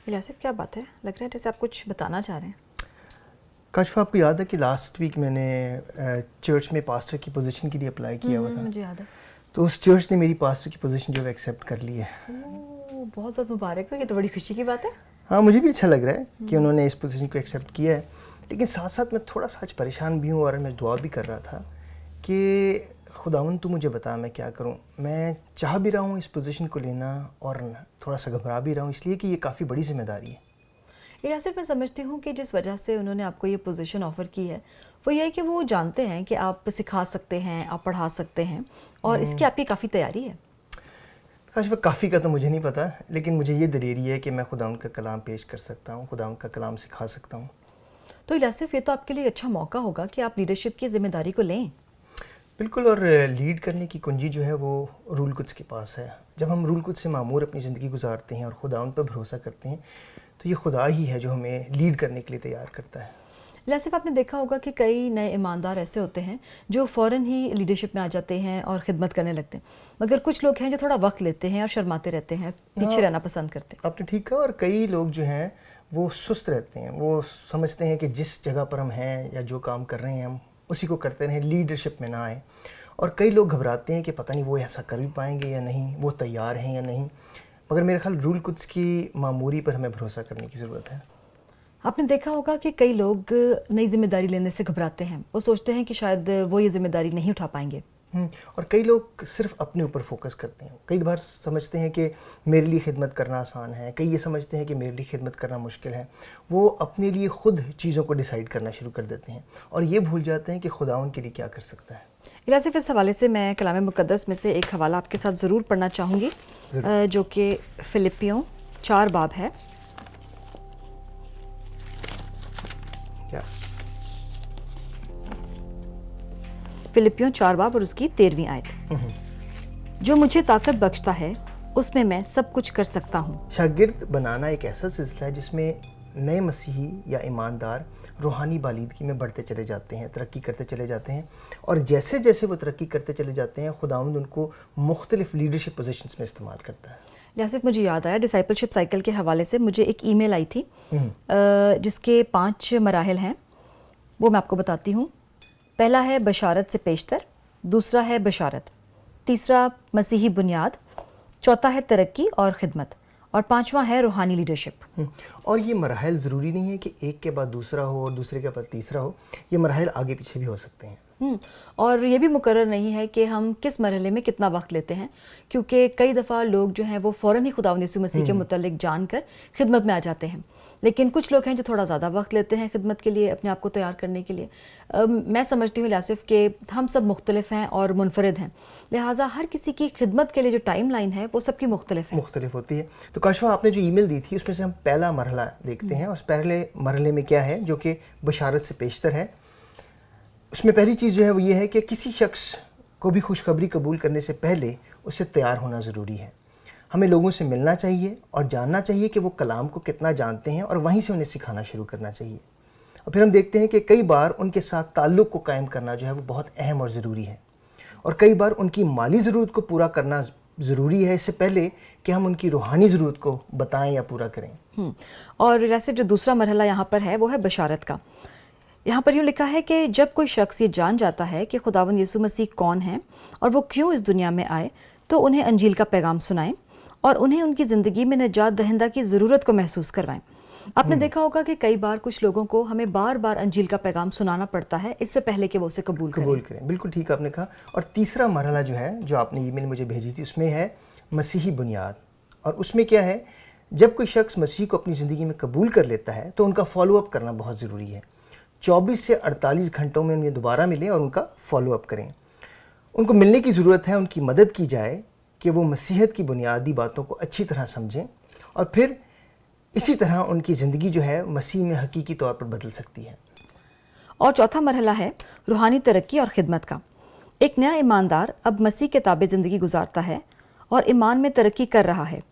यासिफ क्या बात है, लग रहा है जैसे आप कुछ बताना चाह रहे हैं। काशिफ़, आपको याद है कि लास्ट वीक मैंने चर्च में पास्टर की पोजीशन के लिए अप्लाई किया हुआ था। मुझे याद है। तो उस चर्च ने मेरी पास्टर की पोजीशन जो है एक्सेप्ट कर ली है। बहुत बहुत मुबारक हो, ये तो बड़ी खुशी की बात है। हाँ, मुझे भी अच्छा लग रहा है कि उन्होंने इस पोजीशन को एक्सेप्ट किया है, लेकिन साथ साथ मैं थोड़ा सा आज परेशान भी हूँ और मैं दुआ भी कर रहा था कि खुदावन तू मुझे बता मैं क्या करूँ। मैं चाह भी रहा हूँ इस पोजीशन को लेना और थोड़ा सा घबरा भी रहा हूँ, इसलिए कि ये काफ़ी बड़ी जिम्मेदारी है। यासिफ, मैं समझती हूँ कि जिस वजह से उन्होंने आपको ये पोजीशन ऑफ़र की है वो ये है कि वो जानते हैं कि आप सिखा सकते हैं, आप पढ़ा सकते हैं और इसकी आपकी काफ़ी तैयारी है। काशिफ़, काफ़ी का तो मुझे नहीं पता, लेकिन मुझे ये दलेरी है कि मैं खुदावन का कलाम पेश कर सकता हूँ, खुदावन का कलाम सिखा सकता हूँ। तो यासिफ, ये तो आपके लिए अच्छा मौका होगा कि आप लीडरशिप की जिम्मेदारी को लें। बिल्कुल, और लीड करने की कुंजी जो है वो रूल कुद्स के पास है। जब हम रूल कुद्स से मामूर अपनी ज़िंदगी गुजारते हैं और खुदा उन पर भरोसा करते हैं तो ये खुदा ही है जो हमें लीड करने के लिए तैयार करता है। यासिफ, आपने देखा होगा कि कई नए ईमानदार ऐसे होते हैं जो फ़ौरन ही लीडरशिप में आ जाते हैं और ख़िदमत करने लगते हैं, मगर कुछ लोग हैं जो थोड़ा वक्त लेते हैं और शर्माते रहते हैं, पीछे रहना पसंद करते हैं। आपने ठीक कहा, और कई लोग जो हैं वो सुस्त रहते हैं, वो समझते हैं कि जिस जगह पर हम हैं या जो काम कर रहे हैं हम उसी को करते रहें, लीडरशिप में ना आए। और कई लोग घबराते हैं कि पता नहीं वो ऐसा कर भी पाएंगे या नहीं, वो तैयार हैं या नहीं। मगर मेरे ख्याल रूल कुद्स की मामूरी पर हमें भरोसा करने की ज़रूरत है। आपने देखा होगा कि कई लोग नई जिम्मेदारी लेने से घबराते हैं, वो सोचते हैं कि शायद वो ये जिम्मेदारी नहीं उठा पाएंगे। और कई लोग सिर्फ अपने ऊपर फोकस करते हैं। कई बार समझते हैं कि मेरे लिए खिदमत करना आसान है, कई ये समझते हैं कि मेरे लिए खिदमत करना मुश्किल है। वो अपने लिए ख़ुद चीज़ों को डिसाइड करना शुरू कर देते हैं और ये भूल जाते हैं कि खुदा उनके लिए क्या कर सकता है। यासिफ, इस हवाले से मैं कलाम मुक़द्दस में से एक हवाला आपके साथ ज़रूर पढ़ना चाहूँगी, जो कि फिलिपियों 4 बाब है। फिलिपियों 4 बाब और उसकी 13वीं आयत। जो मुझे ताकत बख्शता है उसमें मैं सब कुछ कर सकता हूँ। शागिर्द बनाना एक ऐसा सिलसिला है जिसमें नए मसीही या ईमानदार रूहानी बालिदगी में बढ़ते चले जाते हैं, तरक्की करते चले जाते हैं, और जैसे जैसे वो तरक्की करते चले जाते हैं खुदावंद उनको मुख्तलिफ लीडरशिप पोजीशंस में इस्तेमाल करता है। यासिफ, मुझे याद आया डिसाइपलशिप साइकिल के हवाले से मुझे एक ईमेल आई थी जिसके 5 मराहिल हैं, वो मैं आपको बताती हूँ। पहला है बशारत से पेशतर, दूसरा है बशारत, तीसरा मसीही बुनियाद, चौथा है तरक्की और ख़िदमत, और 5वां है रूहानी लीडरशिप। और ये मराहिल ज़रूरी नहीं है कि एक के बाद दूसरा हो और दूसरे के बाद तीसरा हो, ये मराहिल आगे पीछे भी हो सकते हैं। और ये भी मुकर्रर नहीं है कि हम किस मरहले में कितना वक्त लेते हैं, क्योंकि कई दफ़ा लोग जो हैं वो फ़ौरन ही खुदावंद यीशु मसीह के मुतल्लिक जानकर खिदमत में आ जाते हैं, लेकिन कुछ लोग हैं जो थोड़ा ज़्यादा वक्त लेते हैं खिदमत के लिए, अपने आप को तैयार करने के लिए। मैं समझती हूँ यासिफ कि हम सब मुख्तलिफ हैं और मुनफरिद हैं, लिहाजा हर किसी की खिदमत के लिए जो टाइम लाइन है वो सबकी मुख्तलिफ होती है। तो काशिफ़ा, आपने जो ईमेल दी थी उसमें से हम पहला मरहला देखते हैं। उस पहले मरहले में क्या है जो कि बशारत से पेशतर है। उसमें पहली चीज़ जो है वो ये है कि किसी शख्स को भी खुशखबरी कबूल करने से पहले उससे तैयार होना ज़रूरी है। हमें लोगों से मिलना चाहिए और जानना चाहिए कि वो कलाम को कितना जानते हैं और वहीं से उन्हें सिखाना शुरू करना चाहिए। और फिर हम देखते हैं कि कई बार उनके साथ ताल्लुक़ को कायम करना जो है वो बहुत अहम और ज़रूरी है, और कई बार उनकी माली ज़रूरत को पूरा करना ज़रूरी है इससे पहले कि हम उनकी रूहानी ज़रूरत को बताएं या पूरा करें। और जैसे जो दूसरा मरहला यहाँ पर है वो है बशारत का। यहाँ पर यूँ लिखा है कि जब कोई शख्स ये जान जाता है कि खुदावंद यीशु मसीह कौन है और वो क्यों इस दुनिया में आए, तो उन्हें अंजील का पैगाम सुनाएं और उन्हें उनकी ज़िंदगी में निजात दहिंदा की ज़रूरत को महसूस करवाएं। आपने देखा होगा कि कई बार कुछ लोगों को हमें बार बार अंजील का पैगाम सुनाना पड़ता है इससे पहले कि वो उसे कबूल करें। बिल्कुल ठीक आपने कहा। और तीसरा मरहला जो है, जो आपने ईमेल मुझे भेजी थी, उसमें है मसीही बुनियाद। और उसमें क्या है, जब कोई शख्स मसीह को अपनी ज़िंदगी में कबूल कर लेता है तो उनका फॉलो अप करना बहुत ज़रूरी है। 24 से 48 घंटों में उन्हें दोबारा मिलें और उनका फॉलो अप करें। उनको मिलने की ज़रूरत है, उनकी मदद की जाए कि वो मसीहत की बुनियादी बातों को अच्छी तरह समझें, और फिर इसी तरह उनकी ज़िंदगी जो है मसीह में हकीकी तौर पर बदल सकती है। और चौथा मरहला है रूहानी तरक्की और ख़िदमत का। एक नया ईमानदार अब मसीह के ताबे ज़िंदगी गुजारता है और ईमान में तरक्की कर रहा है,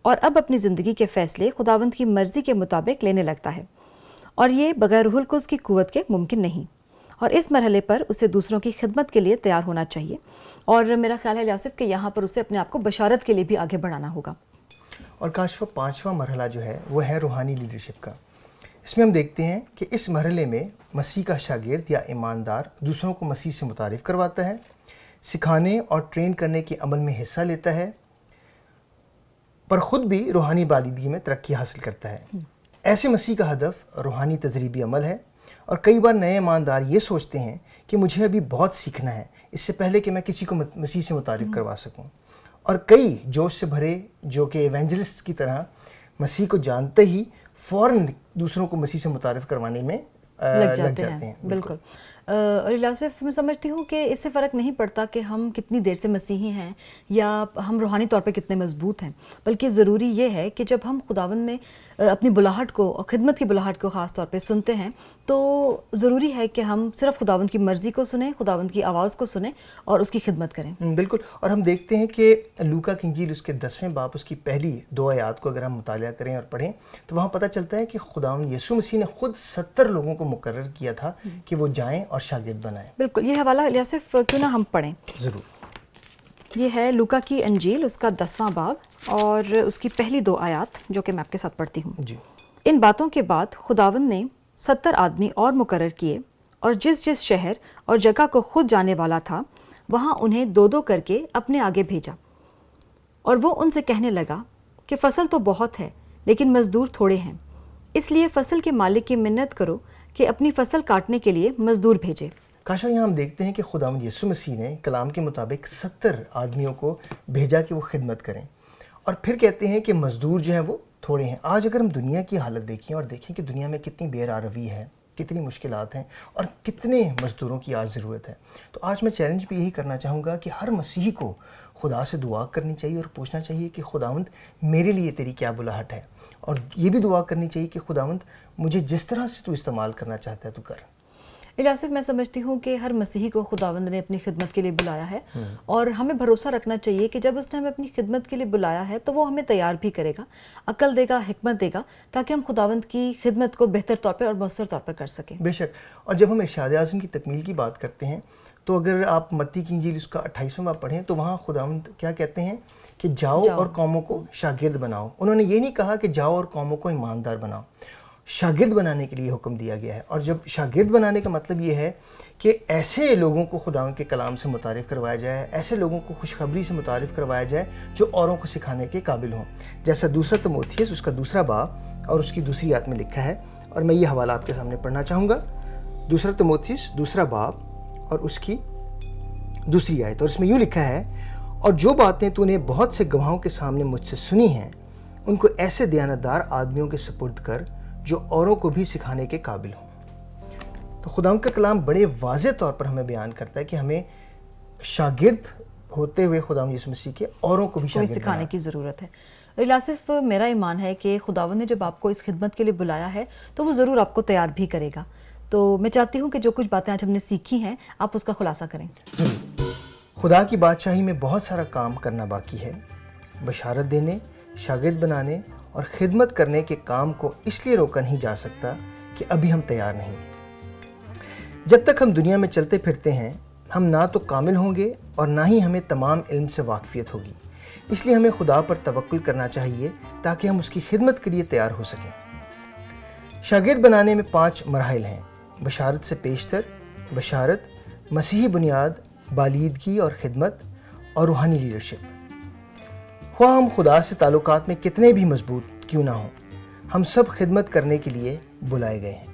और अब अपनी ज़िंदगी के फ़ैसले खुदावंद की मर्ज़ी के मुताबिक लेने लगता है, और ये बगैर रूहुल कुद्स की कुव्वत के मुमकिन नहीं। और इस मरहले पर उसे दूसरों की खिदमत के लिए तैयार होना चाहिए, और मेरा ख्याल है यासिफ कि यहाँ पर उसे अपने आप को बशारत के लिए भी आगे बढ़ाना होगा। اور کاشفہ پانچواں مرحلہ جو ہے وہ ہے روحانی لیڈرشپ کا. اس میں ہم دیکھتے ہیں کہ اس مرحلے میں مسیح کا شاگرد یا ایماندار دوسروں کو مسیح سے متعارف کرواتا ہے، سکھانے اور ٹرین کرنے کے عمل میں حصہ لیتا ہے، پر خود بھی روحانی بالیدگی میں ترقی حاصل کرتا ہے. ایسے مسیح کا ہدف روحانی تجریبی عمل ہے، اور کئی بار نئے ایماندار یہ سوچتے ہیں کہ مجھے ابھی بہت سیکھنا ہے اس سے پہلے کہ میں کسی کو مسیح سے متعارف کروا سکوں. اور کئی جوش سے بھرے جو کہ ایونجلسٹ کی طرح مسیح کو جانتے ہی فوراً دوسروں کو مسیح سے متعارف کروانے میں لگ جاتے ہیں. بالکل. اور الیاصف میں سمجھتی ہوں کہ اس سے فرق نہیں پڑتا کہ ہم کتنی دیر سے مسیحی ہیں یا ہم روحانی طور پہ کتنے مضبوط ہیں، بلکہ ضروری یہ ہے کہ جب ہم خداوند میں اپنی بلاہٹ کو اور خدمت کی بلاہٹ کو خاص طور پہ سنتے ہیں تو ضروری ہے کہ ہم صرف خداوند کی مرضی کو سنیں، خداوند کی آواز کو سنیں اور اس کی خدمت کریں. بالکل. اور ہم دیکھتے ہیں کہ لوکا کی انجیل اس کے 10ویں باب اس کی پہلی 2 آیات کو اگر ہم مطالعہ کریں اور پڑھیں تو وہاں پتہ چلتا ہے کہ خداوند یسوع مسیح نے خود 70 لوگوں کو مقرر کیا تھا کہ وہ جائیں اور شاگرد بنائیں. بالکل. یہ حوالہ الیاصف کیوں نہ ہم پڑھیں؟ ضرور. یہ ہے لوکا کی انجیل اس کا 10واں باب اور اس کی پہلی 2 آیات جو کہ میں آپ کے ساتھ پڑھتی ہوں. جی. ان باتوں کے بعد خداوند نے 70 آدمی اور مقرر کیے، اور جس جس شہر اور جگہ کو خود جانے والا تھا وہاں انہیں 2 کر کے اپنے آگے بھیجا. اور وہ ان سے کہنے لگا کہ فصل تو بہت ہے لیکن مزدور تھوڑے ہیں، اس لیے فصل کے مالک کی منت کرو کہ اپنی فصل کاٹنے کے لیے مزدور بھیجے. کاشا یہاں ہم دیکھتے ہیں کہ خداوند یسوع مسیح نے کلام کے مطابق 70 آدمیوں کو بھیجا کہ وہ خدمت کریں، اور پھر کہتے ہیں کہ مزدور جو ہیں وہ تھوڑے ہیں. آج اگر ہم دنیا کی حالت دیکھیں اور دیکھیں کہ دنیا میں کتنی بے روی ہے، کتنی مشکلات ہیں اور کتنے مزدوروں کی آج ضرورت ہے، تو آج میں چیلنج بھی یہی کرنا چاہوں گا کہ ہر مسیحی کو خدا سے دعا کرنی چاہیے اور پوچھنا چاہیے کہ خداوند میرے لیے تیری کیا بلاہٹ ہے، اور یہ بھی دعا کرنی چاہیے کہ خداوند مجھے جس طرح سے تو استعمال کرنا چاہتا ہے تو کر. الیاصف میں سمجھتی ہوں کہ ہر مسیحی کو خداوند نے اپنی خدمت کے لیے بلایا ہے، اور ہمیں بھروسہ رکھنا چاہیے کہ جب اس نے ہمیں اپنی خدمت کے لیے بلایا ہے تو وہ ہمیں تیار بھی کرے گا، عقل دے گا، حکمت دے گا، تاکہ ہم خداوند کی خدمت کو بہتر طور پر اور مؤثر طور پر کر سکیں. بے شک. اور جب ہم ارشاد اعظم کی تکمیل کی بات کرتے ہیں تو اگر آپ متی کی انجیل اس کا 28واں باب پڑھیں تو وہاں خداوند کیا کہتے ہیں کہ جاؤ اور قوموں کو شاگرد بناؤ. انہوں نے یہ نہیں کہا کہ جاؤ اور قوموں کو ایماندار بناؤ، شاگرد بنانے کے لیے حکم دیا گیا ہے. اور جب شاگرد بنانے کا مطلب یہ ہے کہ ایسے لوگوں کو خداوند کے کلام سے متعارف کروایا جائے، ایسے لوگوں کو خوشخبری سے متعارف کروایا جائے جو اوروں کو سکھانے کے قابل ہوں. جیسا 2 تموتھیوس اس کا 2 باب اور اس کی 2 آیت میں لکھا ہے، اور میں یہ حوالہ آپ کے سامنے پڑھنا چاہوں گا. 2 تموتھیوس 2 باب اور اس کی 2 آیت، اور اس میں یوں لکھا ہے، اور جو باتیں تو نے بہت سے گواہوں کے سامنے مجھ سے سنی ہیں ان کو ایسے دیانتدار آدمیوں کے سپرد کر جو اوروں کو بھی سکھانے کے قابل ہوں. تو خداوند کا کلام بڑے واضح طور پر ہمیں بیان کرتا ہے کہ ہمیں شاگرد ہوتے ہوئے خداوند یسوع مسیح کے اوروں کو بھی شاگرد سکھانے کی ضرورت ہے. الیاصف میرا ایمان ہے کہ خداوند نے جب آپ کو اس خدمت کے لیے بلایا ہے تو وہ ضرور آپ کو تیار بھی کرے گا. تو میں چاہتی ہوں کہ جو کچھ باتیں آج ہم نے سیکھی ہیں آپ اس کا خلاصہ کریں. خدا کی بادشاہی میں بہت سارا کام کرنا باقی ہے. بشارت دینے، شاگرد بنانے اور خدمت کرنے کے کام کو اس لیے روکا نہیں جا سکتا کہ ابھی ہم تیار نہیں. جب تک ہم دنیا میں چلتے پھرتے ہیں ہم نہ تو کامل ہوں گے اور نہ ہی ہمیں تمام علم سے واقفیت ہوگی. اس لیے ہمیں خدا پر توکل کرنا چاہیے تاکہ ہم اس کی خدمت کے لیے تیار ہو سکیں. شاگرد بنانے میں 5 مراحل ہیں: بشارت سے پیشتر، بشارت، مسیحی بنیاد، بالیدگی اور خدمت، اور روحانی لیڈرشپ. خواہ ہم خدا سے تعلقات میں کتنے بھی مضبوط کیوں نہ ہوں، ہم سب خدمت کرنے کے لیے بلائے گئے ہیں.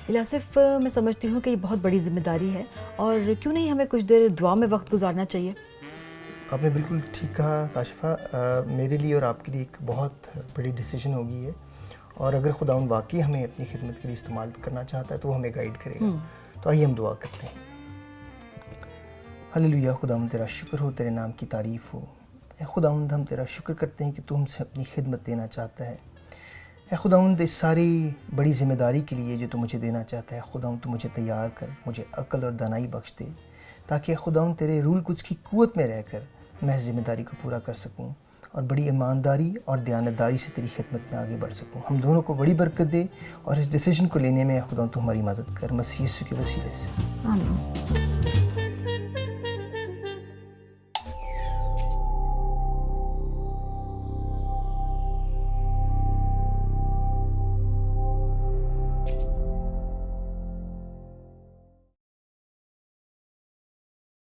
الیاصف میں سمجھتی ہوں کہ یہ بہت بڑی ذمہ داری ہے، اور کیوں نہیں ہمیں کچھ دیر دعا میں وقت گزارنا چاہیے. آپ نے بالکل ٹھیک کہا کاشفہ. میرے لیے اور آپ کے لیے ایک بہت بڑی ڈیسیجن ہوگی ہے، اور اگر خداوند واقعی ہمیں اپنی خدمت کے لیے استعمال کرنا چاہتا ہے تو وہ ہمیں گائیڈ کرے گا. تو آئیے ہم دعا کرتے ہیں. ہلیلویا. خداوند تیرا شکر ہو، تیرے نام کی تعریف ہو. اے خداوند ہم تیرا شکر کرتے ہیں کہ تو ہم سے اپنی خدمت دینا چاہتا ہے. اے خداوند اس ساری بڑی ذمہ داری کے لیے جو تو مجھے دینا چاہتا ہے، خداوند تو مجھے تیار کر، مجھے عقل اور دانائی بخش دے تاکہ خداوند تیرے رول قدس کی قوت میں رہ کر میں اس ذمہ داری کو پورا کر سکوں اور بڑی ایمانداری اور دیانتداری سے تیری خدمت میں آگے بڑھ سکوں. ہم دونوں کو بڑی برکت دے اور اس ڈیسیجن کو لینے میں خداوند تو ہماری مدد کر، مسیح یسوع کے وسیلے سے. آمین.